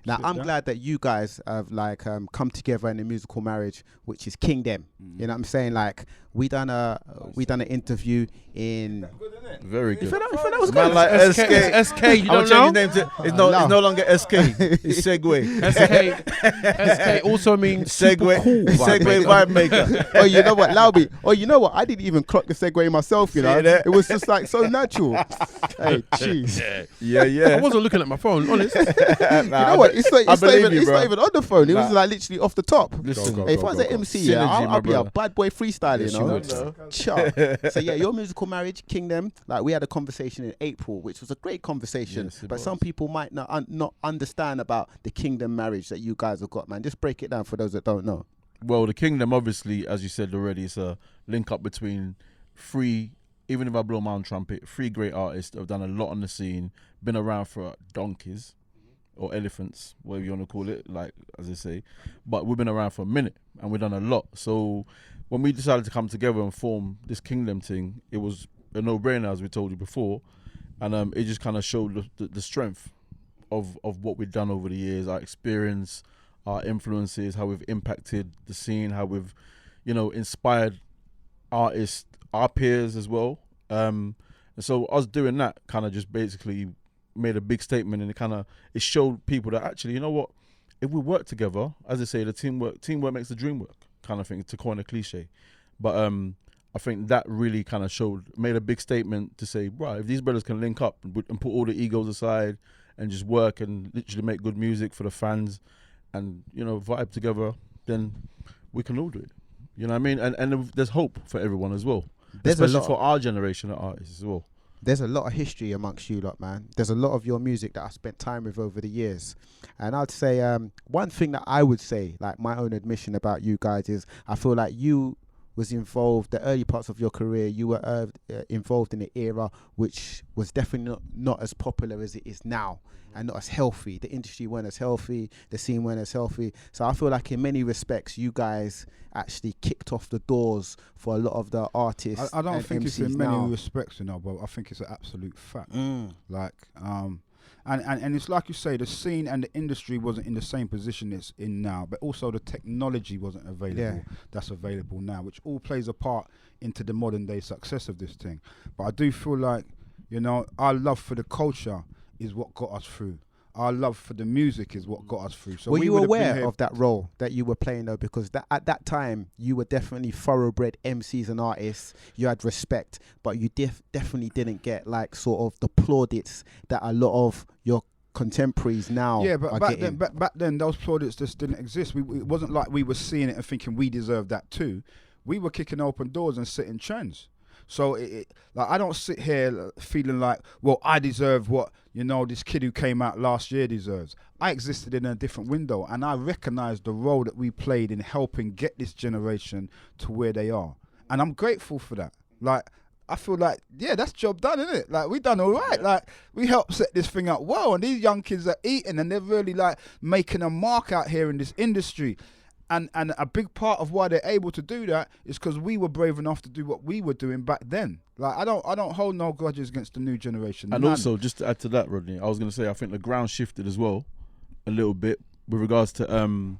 Now, I'm glad that you guys have like come together in a musical marriage, which is Kingdem. You know what I'm saying? Like we done an interview in. Very good. You feel that was Man, good? like SK, you don't know? His name to, it's no longer SK. It's Segway. SK also means super cool. Segway Vibemaker. Oh, you know what, Lauby? Oh, you know what? I didn't even clock the segue myself. You know, that? it was just like so natural. Hey, jeez. Yeah. I wasn't looking at my phone, honest. You know what? It's not even on the phone. It was like literally off the top. Listen, Hey, if I was an MC, Synergy, I'll be a brother. bad boy freestyler, Yes, you you know. would. Sure. So yeah, your musical marriage, Kingdem. Like we had a conversation in April, which was a great conversation. Yes, it but was. some people might not understand about the Kingdem marriage that you guys have got, man. Just break it down for those that don't know. Well, the Kingdom, obviously, as you said already, is a link up between three, even if I blow my own trumpet, three great artists that have done a lot on the scene, been around for donkeys or elephants, whatever you want to call it, like as I say. But we've been around for a minute and we've done a lot. So when we decided to come together and form this Kingdom thing, it was a no-brainer, as we told you before. And it just kind of showed the strength of what we've done over the years, our experience, our influences, how we've impacted the scene, how we've, inspired artists, our peers as well. And so us doing that kind of just basically made a big statement, and it showed people that actually, you know what, if we work together, as I say, the teamwork makes the dream work kind of thing, to coin a cliche. But I think that really kind of made a big statement to say, right, if these brothers can link up and put all the egos aside and just work and literally make good music for the fans and, vibe together, then we can all do it. You know what I mean? And there's hope for everyone as well. Especially for our generation of artists as well. There's a lot of history amongst you lot, man. There's a lot of your music that I spent time with over the years. And I'd say one thing that I would say, like my own admission about you guys, is I feel like you was involved, the early parts of your career, you were involved in an era which was definitely not as popular as it is now, and not as healthy. The industry weren't as healthy, the scene weren't as healthy. So I feel like in many respects, you guys actually kicked off the doors for a lot of the artists. I don't and think MCs it's in now. many respects, but I think it's an absolute fact. Like, and it's like you say, the scene and the industry wasn't in the same position it's in now, but also the technology wasn't available that's available now, which all plays a part into the modern day success of this thing. But I do feel like, our love for the culture is what got us through. Our love for the music is what got us through. So were you aware of that role that you were playing though? Because at that time, you were definitely thoroughbred MCs and artists. You had respect, but you definitely didn't get like sort of the plaudits that a lot of your contemporaries now are getting. Back then, those plaudits just didn't exist. It wasn't like we were seeing it and thinking we deserve that too. We were kicking open doors and setting trends. So like I don't sit here feeling like, well, I deserve what this kid who came out last year deserves. I existed in a different window, and I recognise the role that we played in helping get this generation to where they are, and I'm grateful for that. Like I feel like, that's job done, isn't it? Like we done all right. Like we helped set this thing up well, and these young kids are eating, and they're really like making a mark out here in this industry. And a big part of why they're able to do that is because we were brave enough to do what we were doing back then. Like I don't hold no grudges against the new generation. And none. also, just to add to that, Rodney, I was going to say I think the ground shifted as well a little bit with regards to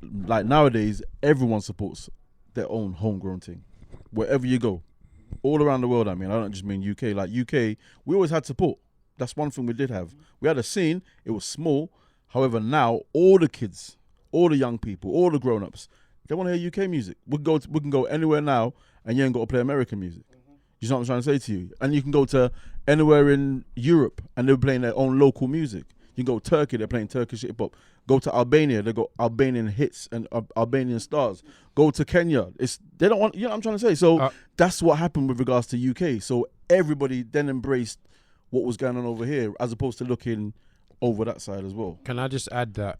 like nowadays everyone supports their own homegrown thing wherever you go, all around the world. I mean, I don't just mean UK. Like UK, we always had support. That's one thing we did have. We had a scene. It was small. However, now all the kids, all the young people, all the grown-ups, they want to hear UK music. We can go anywhere now, and you ain't got to play American music. You know what I'm trying to say to you? And you can go to anywhere in Europe, and they're playing their own local music. You can go to Turkey, they're playing Turkish hip-hop. Go to Albania, they got Albanian hits and Albanian stars. Go to Kenya. They don't want, what I'm trying to say? So that's what happened with regards to UK. So everybody then embraced what was going on over here, as opposed to looking over that side as well. Can I just add that?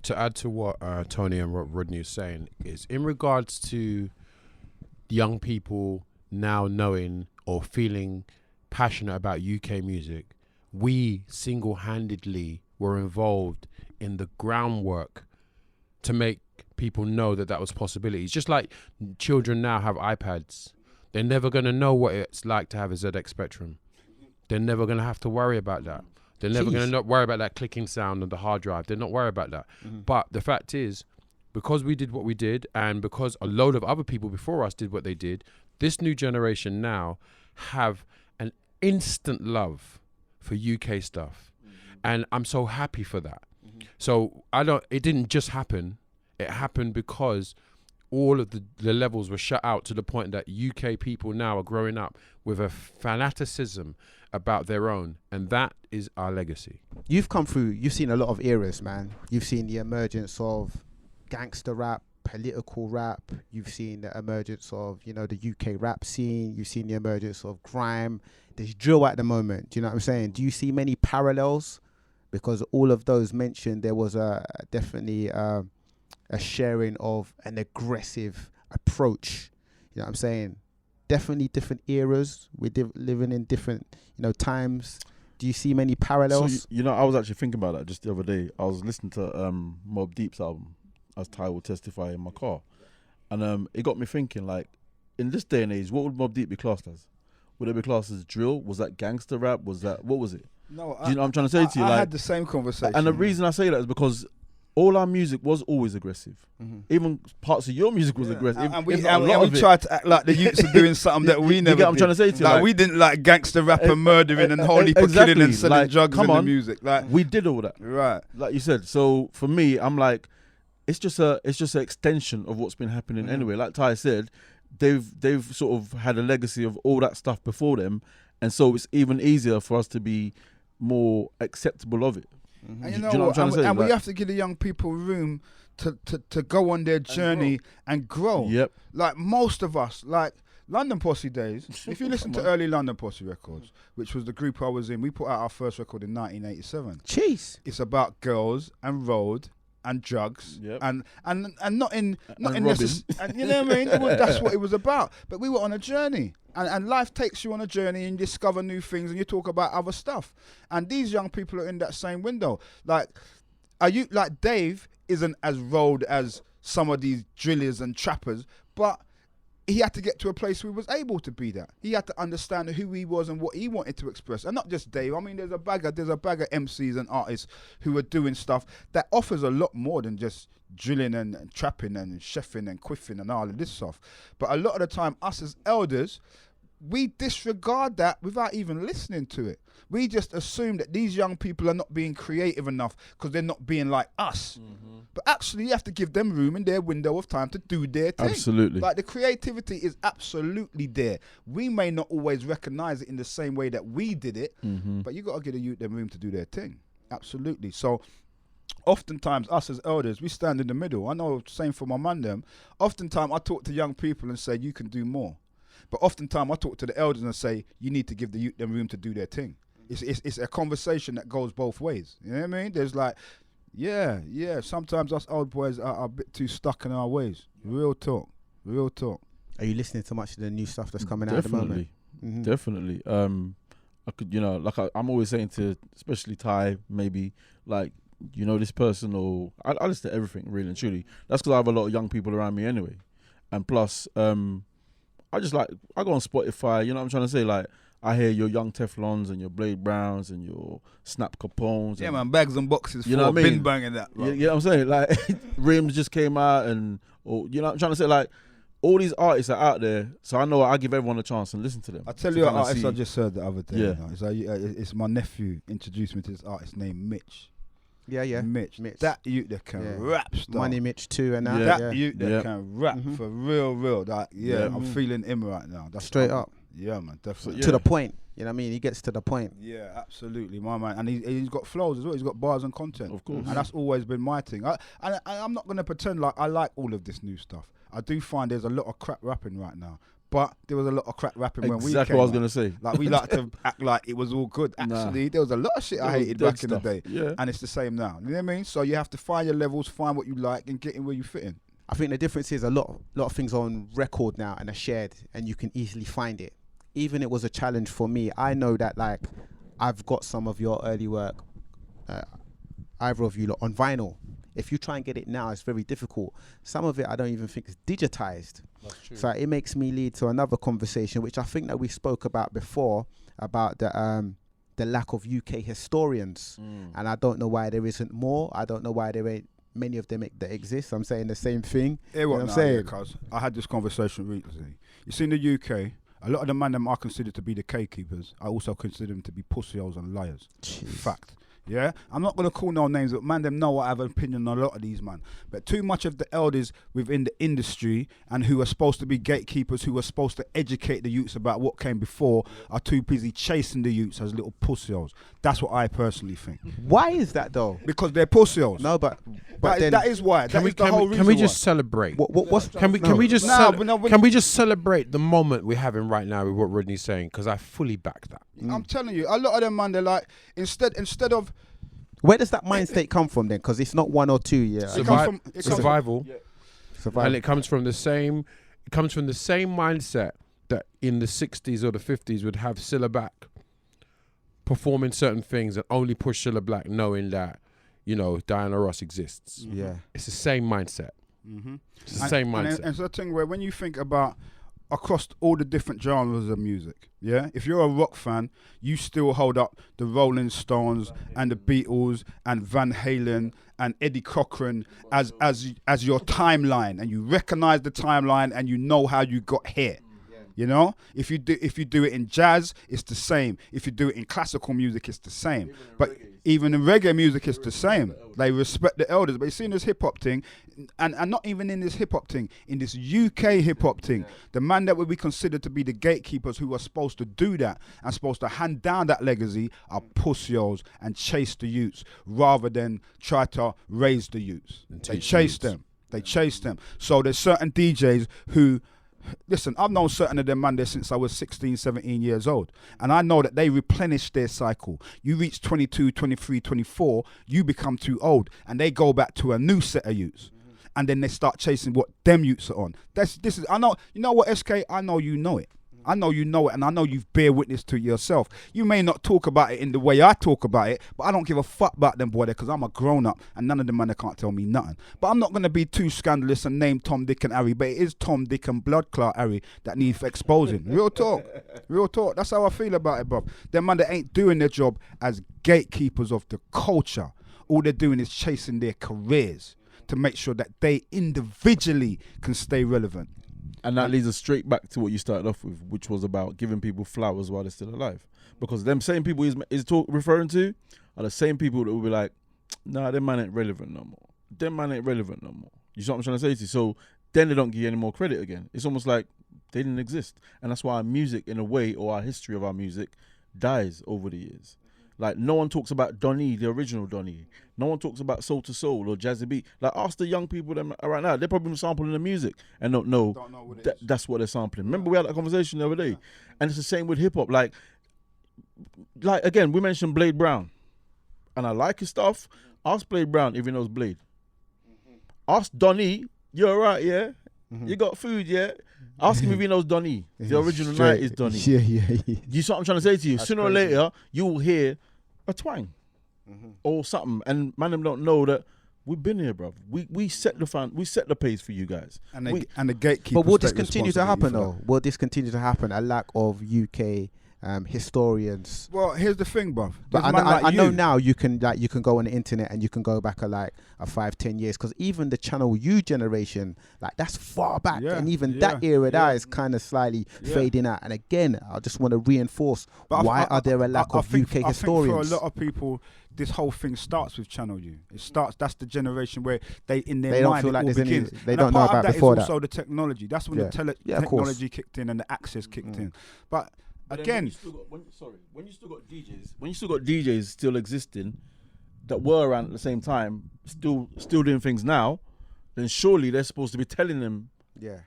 To add to what Tony and Rodney is saying, is in regards to young people now knowing or feeling passionate about UK music, we single-handedly were involved in the groundwork to make people know that was possibilities. Just like children now have iPads, they're never going to know what it's like to have a ZX Spectrum. They're never going to have to worry about that. They're never going Jeez. to not worry about that clicking sound on the hard drive. They're not worried about that. But the fact is, because we did what we did, and because a load of other people before us did what they did, this new generation now have an instant love for UK stuff. And I'm so happy for that. So it didn't just happen. It happened because all of the levels were shut out to the point that UK people now are growing up with a fanaticism about their own. And that is our legacy. You've come through, you've seen a lot of eras, man. You've seen the emergence of gangster rap, political rap. You've seen the emergence of, you know, the UK rap scene. You've seen the emergence of grime. There's drill at the moment. Do you know what I'm saying? Do you see many parallels? Because all of those mentioned, there was definitely a sharing of an aggressive approach. You know what I'm saying? Definitely different eras. We're living in different, you know, times. Do you see many parallels? So, you know, I was actually thinking about that just the other day. I was listening to Mobb Deep's album, as Ty will testify, in my car. And it got me thinking, like, in this day and age, what would Mobb Deep be classed as? Would it be classed as drill? Was that gangster rap? What was it? No, Do you know what I'm trying to say to you? I Like, had the same conversation. and the reason I say that is because all our music was always aggressive. Even parts of your music was aggressive. And we if not a lot of it. tried to act like the youths are doing something that we You never get what I'm did. trying to say to you? Like, Like, we didn't like gangster rap and murdering and holy for exactly. killing and selling Like, drugs come in the on. music. Like, we did all that, right. like you said. So for me, I'm like, it's just an extension of what's been happening anyway. Like Ty said, they've sort of had a legacy of all that stuff before them, and so it's even easier for us to be more acceptable of it. And you Do know you know what I'm what? trying to say? And we Like- have to give the young people room to go on their journey and grow. Yep. Like most of us, like London Posse days, if you listen to Come on. early London Posse records, which was the group I was in, we put out our first record in 1987. Jeez. It's about girls and road and drugs Yep. and not in robbing. and you know what I mean? That's what it was about. But we were on a journey. And life takes you on a journey and you discover new things and you talk about other stuff. And these young people are in that same window. Like, Dave isn't as road as some of these drillers and trappers, but he had to get to a place where he was able to be that. He had to understand who he was and what he wanted to express. And not just Dave. I mean, there's a bag of MCs and artists who are doing stuff that offers a lot more than just drilling and trapping and chefing and quiffing and all of this stuff. But a lot of the time, us as elders, we disregard that without even listening to it. We just assume that these young people are not being creative enough because they're not being like us. But actually, you have to give them room in their window of time to do their thing. Absolutely. Like, the creativity is absolutely there. We may not always recognize it in the same way that we did it, but you got to give the youth them room to do their thing. Absolutely. So, oftentimes, us as elders, we stand in the middle. I know, same for my man them. Oftentimes, I talk to young people and say, you can do more. But oftentimes, I talk to the elders and say, you need to give the youth them room to do their thing. It's a conversation that goes both ways. You know what I mean? There's like, yeah. Sometimes us old boys are a bit too stuck in our ways. Real talk. Are you listening to much of the new stuff that's coming out at the moment? Definitely. I could, you know, like I'm always saying to, especially Ty, maybe like, you know, this person, or I listen to everything really and truly. That's because I have a lot of young people around me anyway, and plus, I go on Spotify. You know what I'm trying to say? Like, I hear your Young Teflons and your Blade Browns and your Snap Capones. Yeah, and, man, bags and boxes You know for what I mean? bin banging that. you know what I'm saying? Like, Rims just came out, or you know what I'm trying to say? Like, all these artists are out there, so I know I give everyone a chance and listen to them. I tell to you, an kinda artist see- I just heard the other day. Yeah. You know, it's, it's my nephew introduced me to this artist named Mitch. Yeah. Mitch. That youth that can rap stuff. Money Mitch too and that. Yeah. That youth that can rap for real. Like, I'm feeling him right now. That's Straight up. Yeah, man, definitely. To the point. You know what I mean? He gets to the point. Yeah, absolutely, my man. And he's got flows as well. He's got bars and content. Of course. And that's always been my thing. I'm not going to pretend like I like all of this new stuff. I do find there's a lot of crap rapping right now. But there was a lot of crap rapping when we came. Exactly what I was out. going to say. Like, we like to act like it was all good. Actually, there was a lot of shit I There was hated dead back in stuff. the day. Yeah. And it's the same now. You know what I mean? So you have to find your levels, find what you like, and get in where you fit in. I think the difference is a lot of things are on record now and are shared, and you can easily find it. Even it was a challenge for me. I know that, like, I've got some of your early work, either of you lot, on vinyl. If you try and get it now, it's very difficult. Some of it I don't even think is digitized. That's true. So it makes me lead to another conversation, which I think that we spoke about before, about the the lack of UK historians, and I don't know why there isn't more. I don't know why there ain't many of them that exist. I'm saying the same thing. Hear what I'm saying? Cause I had this conversation recently. You see, in the UK, a lot of the men them are considered to be the gatekeepers. I also consider them to be pussyholes and liars. Jeez. Fact. Yeah, I'm not gonna call no names, but man, them know I have an opinion on a lot of these man. But too much of the elders within the industry and who are supposed to be gatekeepers, who are supposed to educate the youths about what came before, are too busy chasing the youths as little pussyholes. That's what I personally think. Why is that though? Because they're pussyholes. No, but that is why. That is the whole reason. Can we just celebrate? Can we just celebrate the moment we're having right now with what Rodney's saying? Because I fully back that. I'm telling you, a lot of them man, they're like instead of. Where does that mind state come from then? Because it's not one or two. Yeah, Survival. Survival. And it comes from the same. It comes from the same mindset that in the 60s or the 50s would have Cilla Black performing certain things and only push Cilla Black, knowing that, you know, Diana Ross exists. Yeah, it's the same mindset. Mm-hmm. It's the same mindset. And it's a thing where when you think about across all the different genres of music, yeah, if you're a rock fan, you still hold up the Rolling Stones and the Beatles and Van Halen and Eddie Cochran as your timeline, and you recognize the timeline and you know how you got here. You know, if you do it in jazz, it's the same. If you do it in classical music, it's the same. But even in reggae music, it's the same. They respect the elders. But you see in this hip hop thing, and not even in this hip hop thing, in this UK hip hop thing, the man that would be considered to be the gatekeepers who are supposed to do that and supposed to hand down that legacy are pussyos and chase the youths rather than try to raise the youths. They chase them. They chase them. So there's certain DJs who. Listen, I've known certain of them man there since I was 16, 17 years old. And I know that they replenish their cycle. You reach 22, 23, 24, you become too old. And they go back to a new set of youths. And then they start chasing what them youths are on. I know, you know what, SK? I know you know it. I know you know it, and I know you've bear witness to it yourself. You may not talk about it in the way I talk about it, but I don't give a fuck about them boy there, because I'm a grown-up, and none of them man they can't tell me nothing. But I'm not going to be too scandalous and name Tom, Dick and Harry, but it is Tom, Dick and Blood Clot Harry that needs exposing. Real talk. Real talk. That's how I feel about it, bruv. Them man that ain't doing their job as gatekeepers of the culture. All they're doing is chasing their careers to make sure that they individually can stay relevant. And that leads us straight back to what you started off with, which was about giving people flowers while they're still alive. Because them same people he's referring to are the same people that will be like, nah, them man ain't relevant no more. Them man ain't relevant no more. You see what I'm trying to say to you? So then they don't give you any more credit again. It's almost like they didn't exist. And that's why our music, in a way, or our history of our music, dies over the years. Like, no one talks about Donny, the original Donny. No one talks about Soul to Soul or Jazzy Beat. Like, ask the young people that are right now. They're probably sampling the music and don't know what that's what they're sampling. Remember, we had that conversation the other day. And it's the same with hip-hop. Like again, we mentioned Blade Brown. And I like his stuff. Ask Blade Brown if he knows Blade. Ask Donny, you all right, yeah? You got food, yeah? Ask him if he knows Donny. The original night is Donny. Yeah. You see what I'm trying to say to you? That's Sooner or crazy. later, you will hear a twang or something, and man, them don't know that we've been here, bro. We set the pace for you guys. And the gatekeepers. But will this continue to happen though? Will this continue to happen? A lack of UK historians. Well, here's the thing, bruv. But I know now you can go on the internet and you can go back a 5-10 years, because even the Channel U generation, like, that's far back, and even that era that is kind of slightly fading out. And again, I just want to reinforce, why are there a lack of UK historians? I think for a lot of people, this whole thing starts with Channel U. That's the generation where they in their mind feel like it all there's begins. they don't know about before that. Also the technology. That's when the technology kicked in and the access kicked in. But again, when you still got DJs still existing that were around at the same time, still doing things now, then surely they're supposed to be telling them,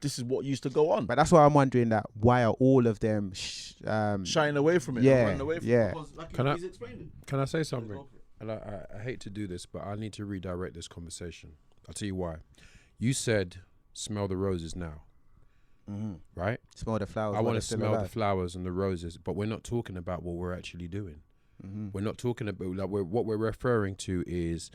this is what used to go on. But that's why I'm wondering that why are all of them shying away from it? Running away from it, because like he's explained it. Can I say something? And I hate to do this, but I need to redirect this conversation. I'll tell you why. You said, smell the roses now. Right? Smell the flowers. I want to smell the flowers and the roses, but we're not talking about what we're actually doing. We're not talking about, what we're referring to is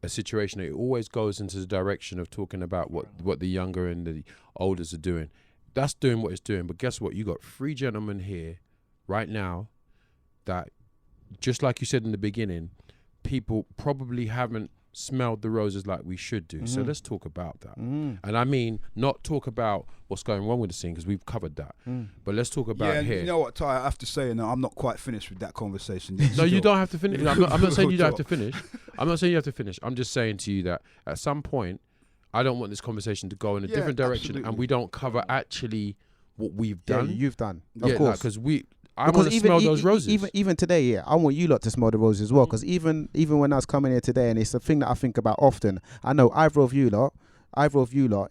a situation that always goes into the direction of talking about what the younger and the olders are doing. That's doing what it's doing. But guess what? You got 3 gentlemen here right now that just like you said in the beginning, people probably haven't smelled the roses like we should do. So let's talk about that. And I mean, not talk about what's going wrong with the scene, because we've covered that. But let's talk about here. You know what, Ty, I have to say, no, I'm not quite finished with that conversation. No, you don't have to finish. I'm not saying you don't have to finish. I'm not saying you have to finish. I'm just saying to you that at some point, I don't want this conversation to go in a different direction, and we don't cover actually what we've done. Yeah, you've done. Of course. Because I want to smell those roses. Even today, yeah, I want you lot to smell the roses as well. Because even when I was coming here today, and it's a thing that I think about often. I know either of you lot,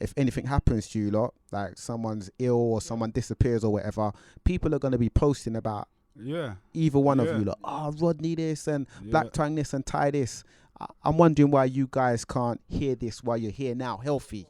if anything happens to you lot, like someone's ill or someone disappears or whatever, people are going to be posting about either one of you lot. Oh, Rodney this and Blak Twang this and Ty this. I'm wondering why you guys can't hear this while you're here now, healthy.